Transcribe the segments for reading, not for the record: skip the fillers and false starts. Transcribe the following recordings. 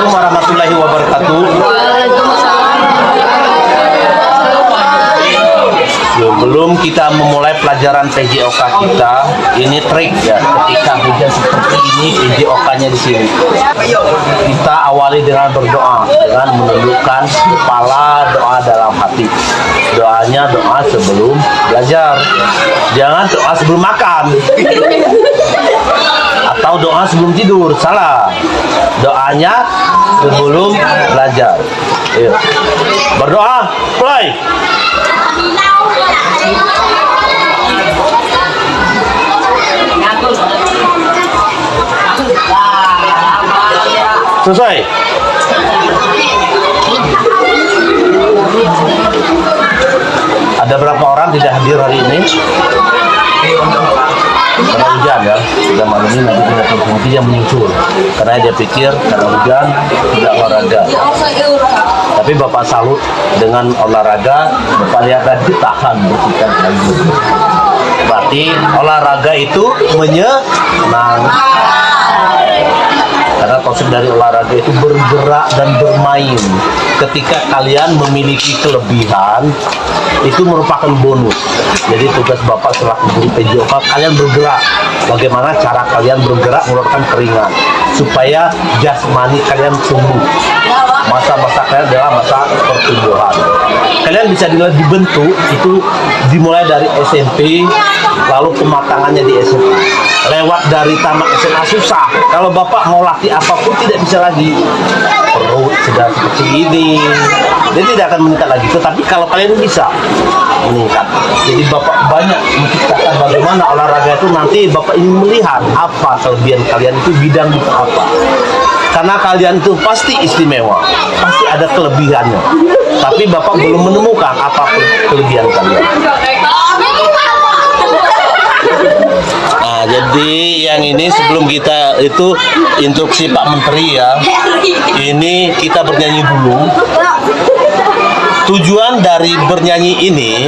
Assalamualaikum warahmatullahi wabarakatuh. Sebelum kita memulai pelajaran PJOK kita, ini trik ya. Ketika hujan seperti ini, PJOK-nya di sini. Kita awali dengan berdoa, dengan menundukkan kepala, doa dalam hati. Doanya doa sebelum belajar. Jangan doa sebelum makan. Atau doa sebelum tidur, salah. Doanya sebelum belajar. Ayo. Berdoa, mulai. Selesai. Ada berapa orang tidak hadir hari ini? Karena hujan ya, sudah malam ini nanti tidak terhenti yang menyusul. Karena dia pikir karena hujan tidak olahraga. Tapi Bapak salut dengan olahraga. Bapak lihat tadi tahan bersikap lagi. Berarti olahraga itu menyenangkan. Karena konsep dari olahraga itu bergerak dan bermain. Ketika kalian memiliki kelebihan, itu merupakan bonus. Jadi tugas Bapak selaku guru PJOK, kalian bergerak. Bagaimana cara kalian bergerak mengeluarkan keringat supaya jasmani kalian tumbuh. Masa-masa kalian adalah masa pertumbuhan. Kalian bisa dibentuk itu dimulai dari SMP, lalu kematangannya di SMA. Lewat dari tamat SMA susah. Kalau Bapak mau latih apapun tidak bisa lagi. Perut sudah seperti ini, dia tidak akan meningkat lagi. Tetapi kalau kalian bisa meningkat, jadi Bapak banyak menciptakan bagaimana olahraga itu nanti Bapak ingin melihat apa kelebihan kalian itu bidang itu apa. Karena kalian itu pasti istimewa, pasti ada kelebihannya. Tapi Bapak belum menemukan apa kelebihan kalian. Nah, jadi yang ini sebelum kita itu instruksi Pak Menteri ya. Ini kita bernyanyi dulu. Tujuan dari bernyanyi ini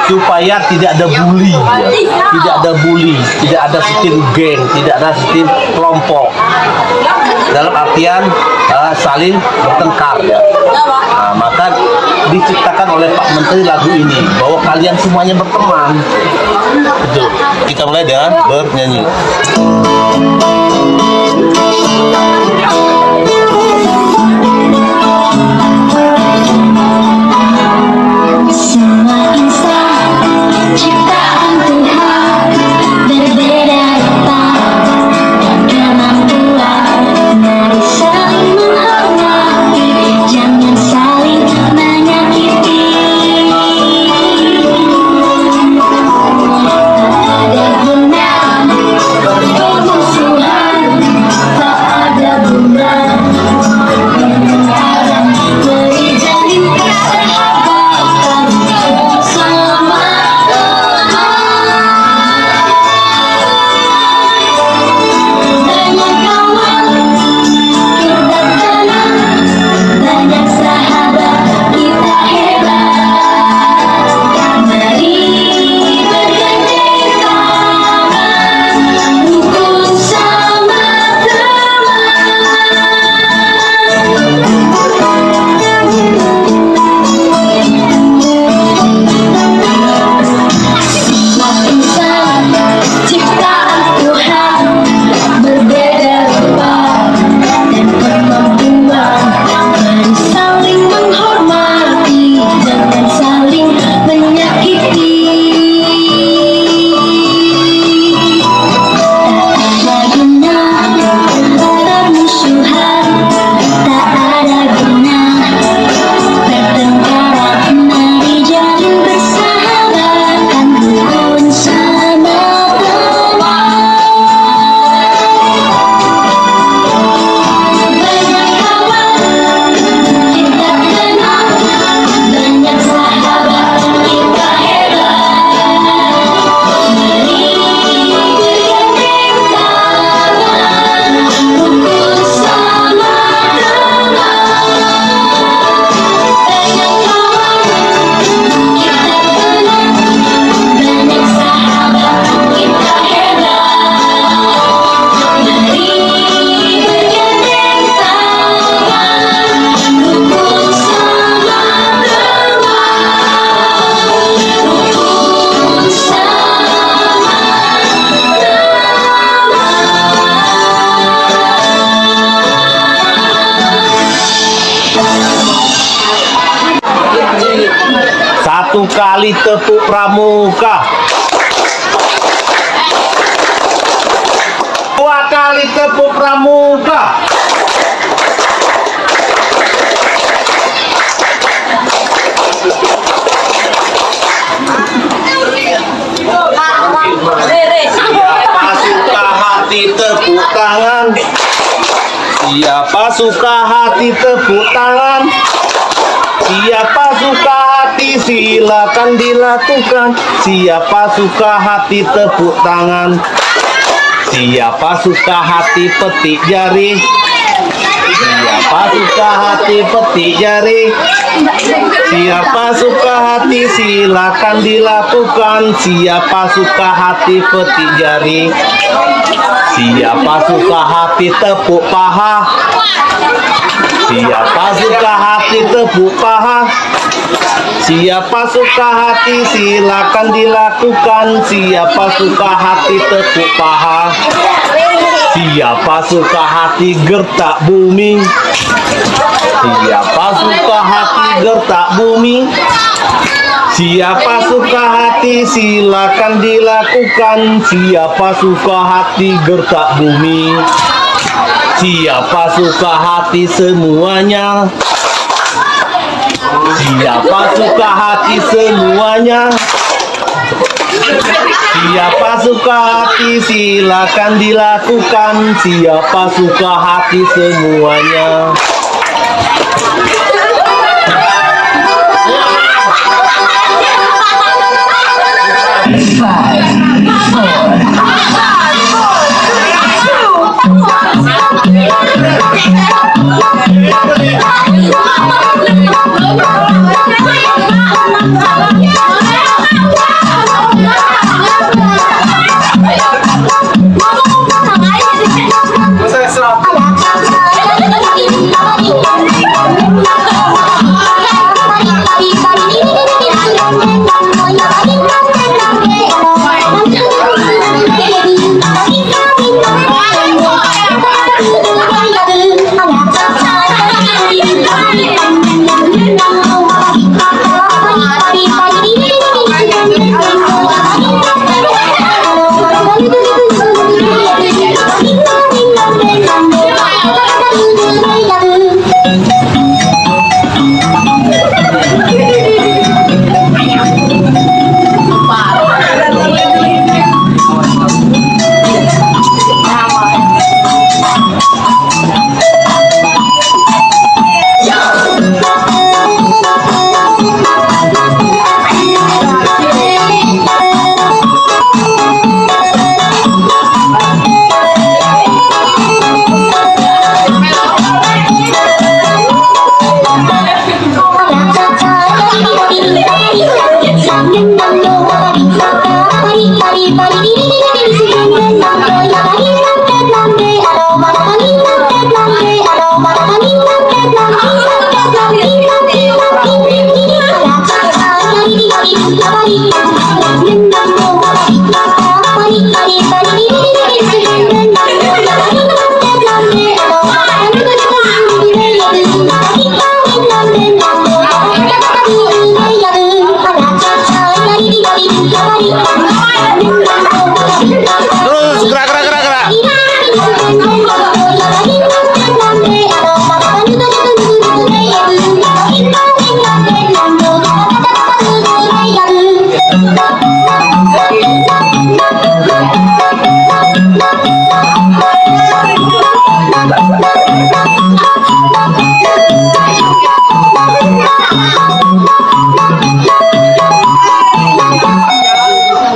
supaya tidak ada bully ya. Tidak ada bully, tidak ada sistem geng, tidak ada sistem kelompok. Dalam artian saling bertengkar ya. Nah, maka diciptakan oleh Pak Menteri lagu ini bahwa kalian semuanya berteman. Betul. Kita mulai dengan bernyanyi. Semua insan ciptaan Tuhan berbeda rupa dan kemampuan. Mari saling menghormati, jangan saling menyakiti. Tak ada guna bermusuhan. Satu kali tepuk pramuka. Dua kali tepuk pramuka. Siapa suka hati tepuk tangan. Siapa suka hati tepuk tangan. Siapa suka hati silakan dilakukan. Siapa suka hati tepuk tangan. Siapa suka hati petik jari. Siapa suka hati petik jari. Siapa suka hati silakan dilakukan. Siapa suka hati petik jari. Siapa suka hati tepuk paha. Siapa suka hati tepuk paha. Siapa suka hati silakan dilakukan. Siapa suka hati tepuk paha. Siapa suka hati gertak bumi. Siapa suka hati gertak bumi. Siapa suka hati silakan dilakukan. Siapa suka hati gertak bumi. Siapa suka hati semuanya. Siapa suka hati semuanya. Siapa suka hati silakan dilakukan. Siapa suka hati semuanya. Terus gerak.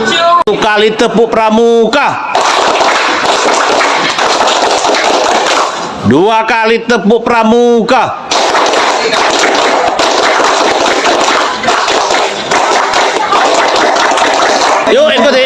Satu kali tepuk pramuka. Dua kali tepuk pramuka. Yuk ikuti.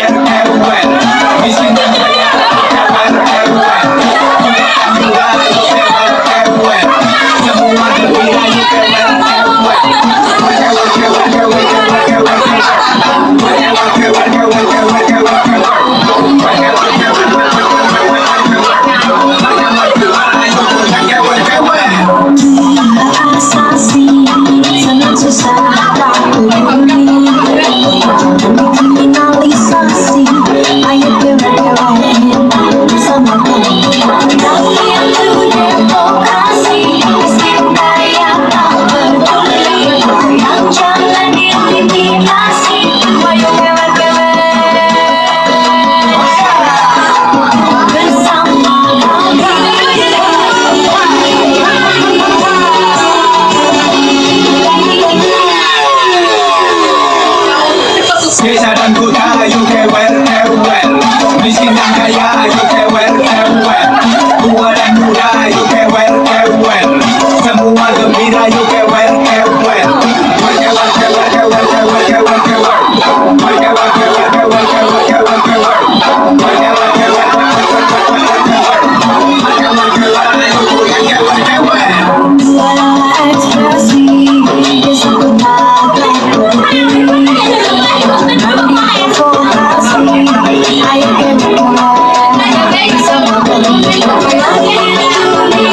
Asasi sangat susah aku ayo que ver, semua gembira, ayo que ver, Walau ekspresi disebut berdiri Memprovokasi ayo kita mulai. Semua berhenti apalagi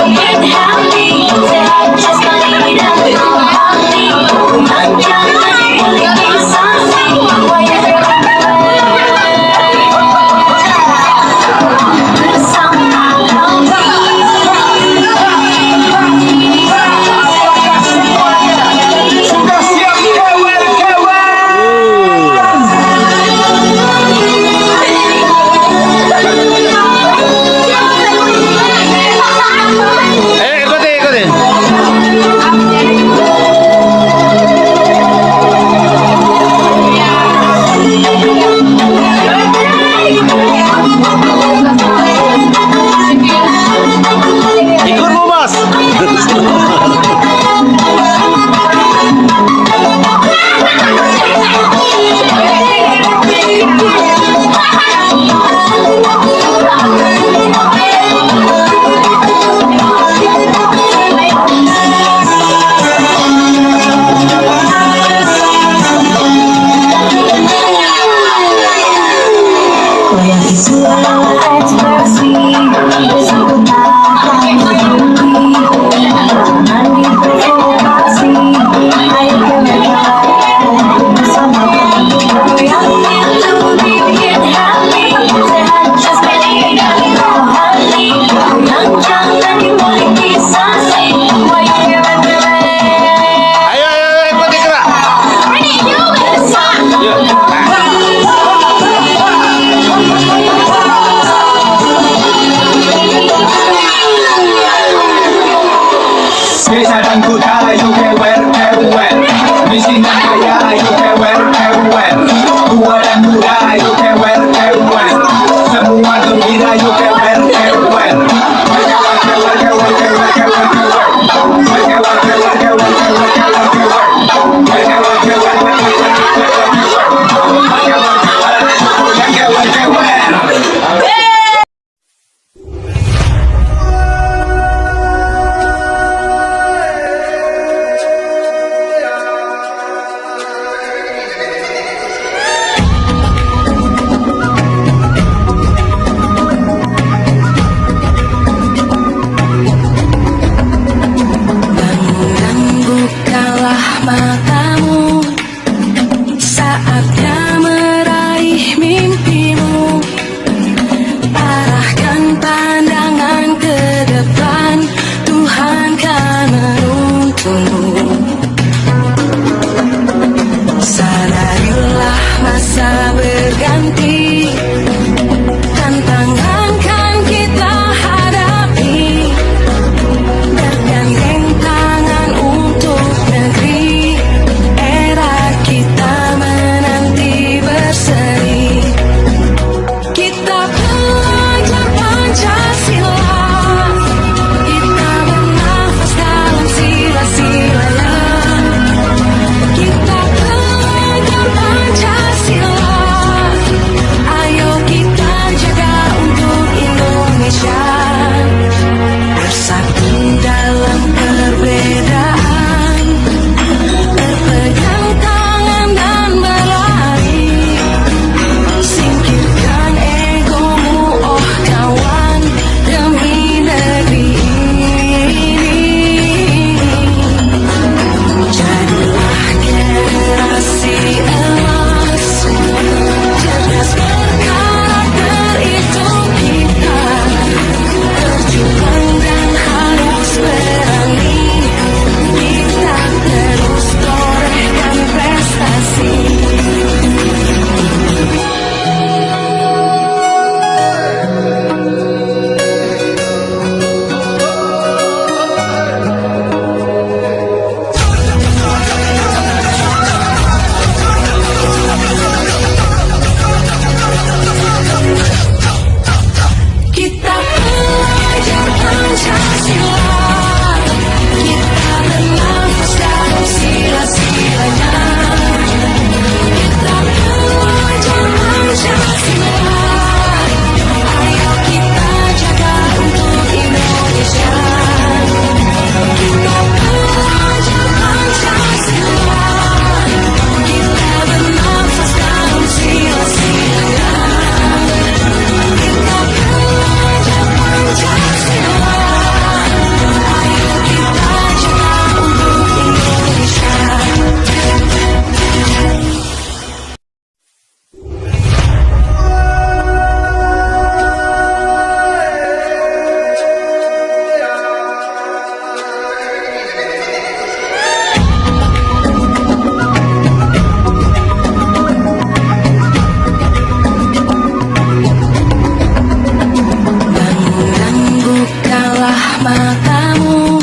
matamu.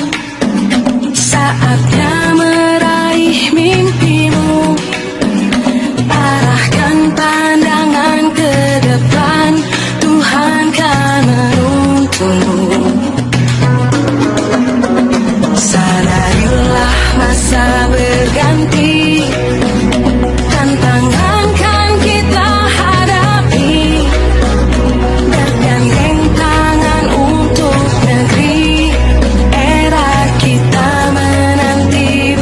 Saatnya meraih mimpimu. Arahkan pandangan ke depan, Tuhan kan menuntunmu. Sadarilah masa berganti, tantangan kan kita hadapi. Bergandeng tangan untuk negeri, era kita menanti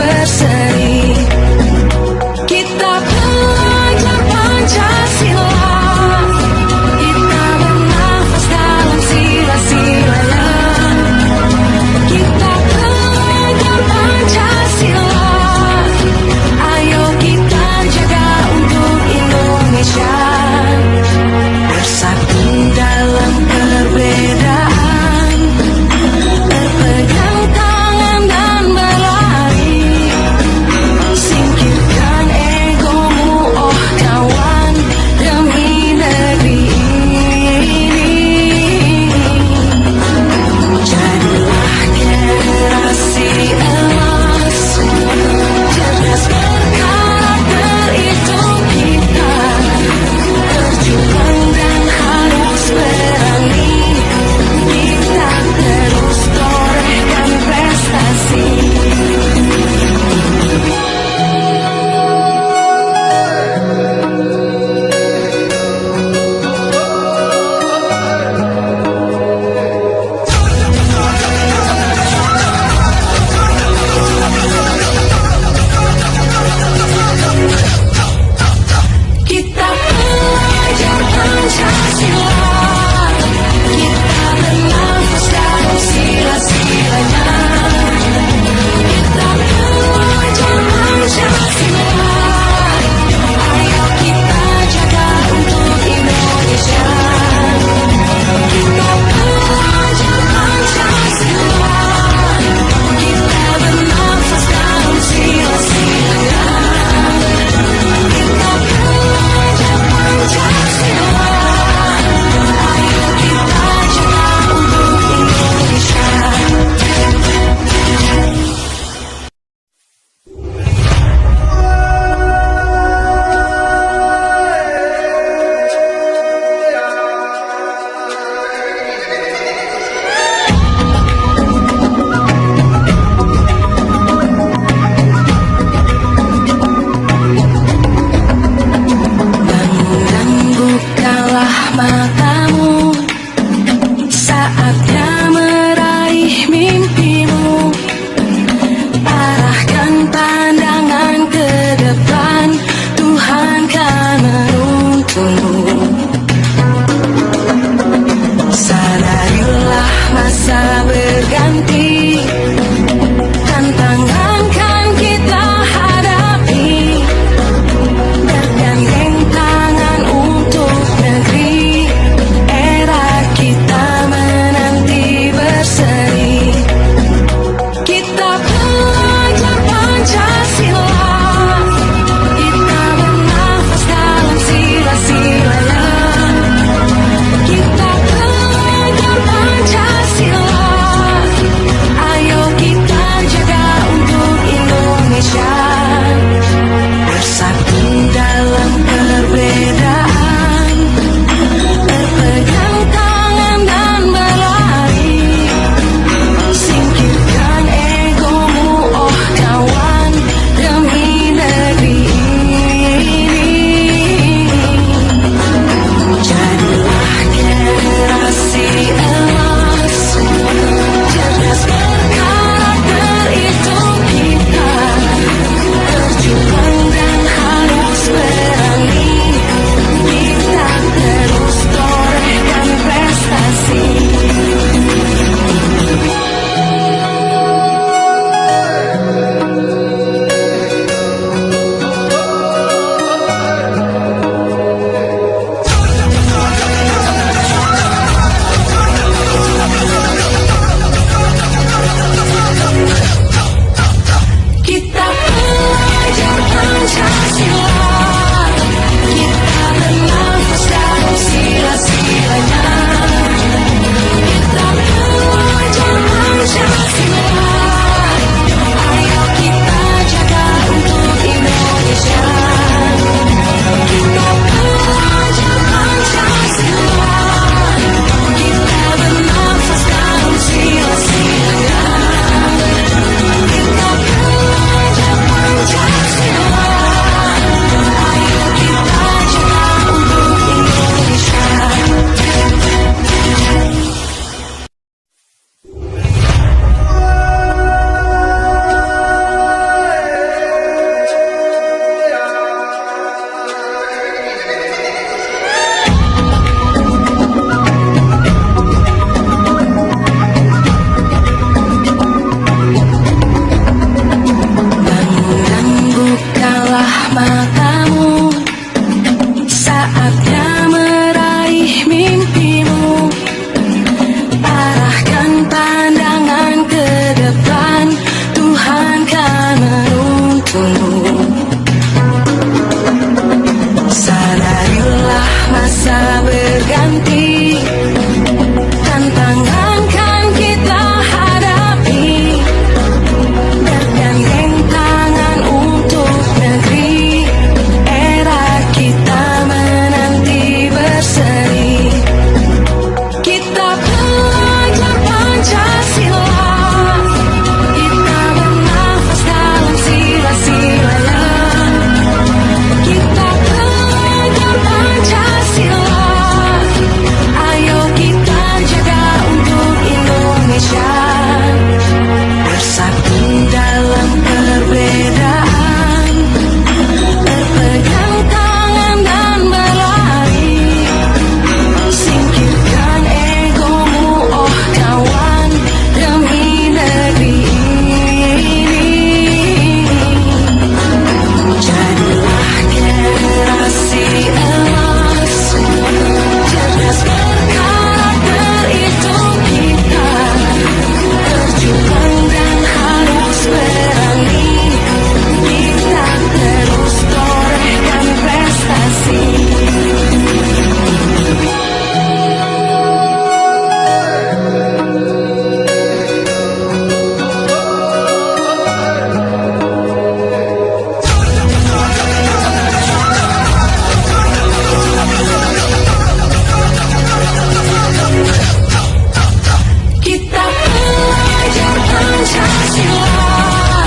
Pancasila.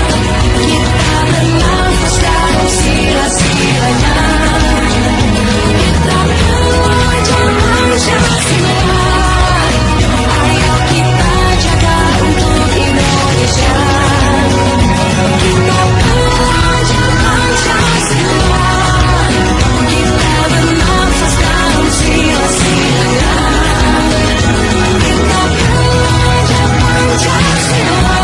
Kita bernafas dalam sila-silanya. Kita belajar Pancasila. Ayo kita jaga untuk Indonesia. Kita belajar Pancasila. Kita bernafas dalam sila-silanya. Kita belajar Pancasila.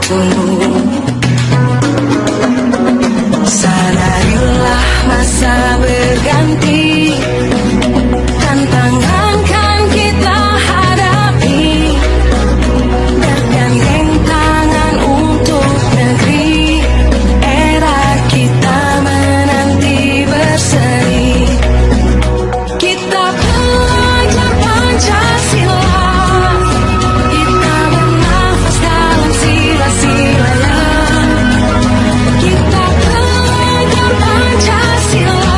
tunggu. Sadarilah masa berganti, tantangan kan kita hadapi, bergandeng tangan untuk negeri, era kita menanti berseri. Kita belajar Pancasila, kita bernafas dalam sila-silanya. Kita belajar Pancasila,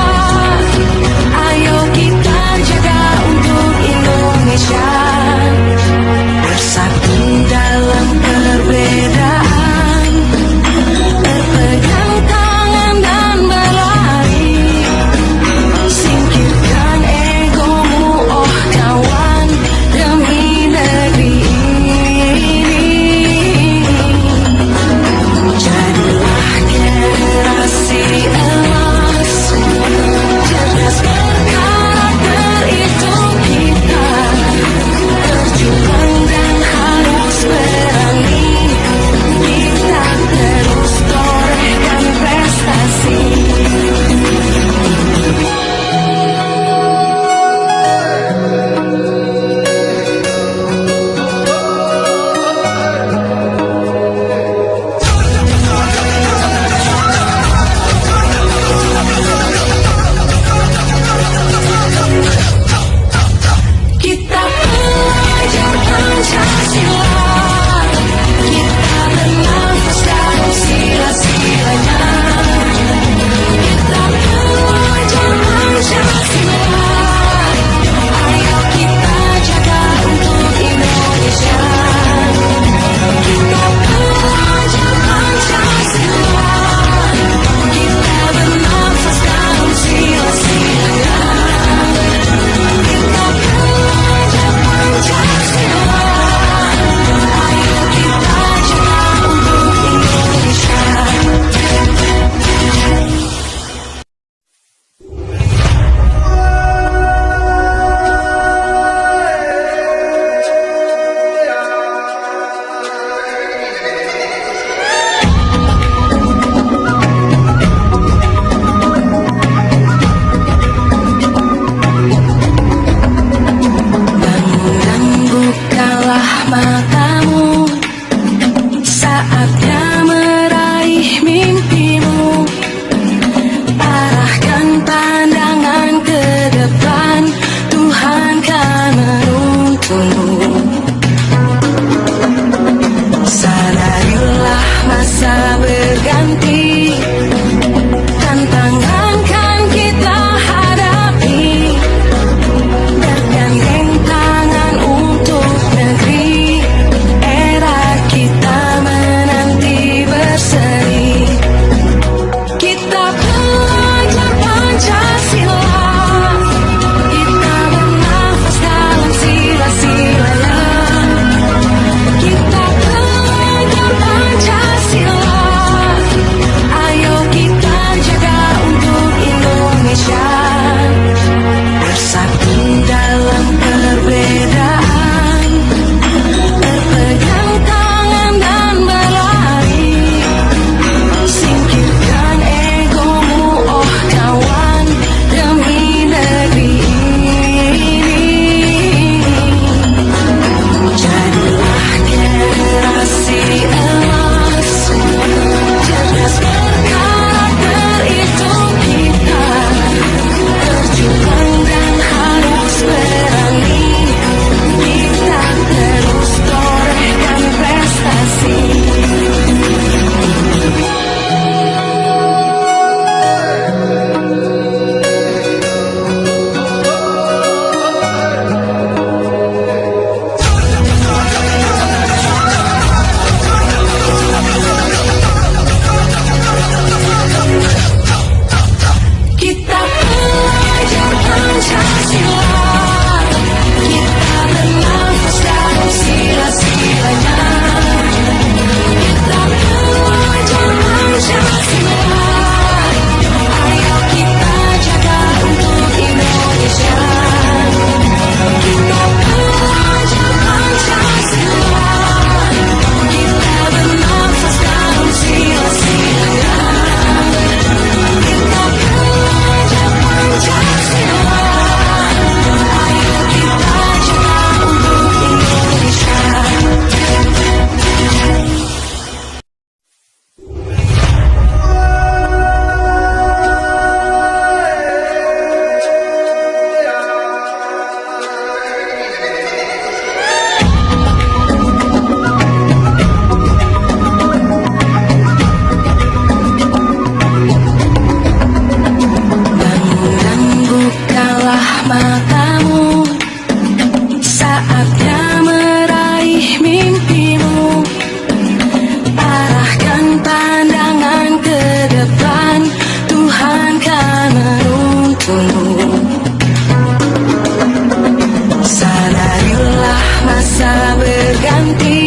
Marilah masa berganti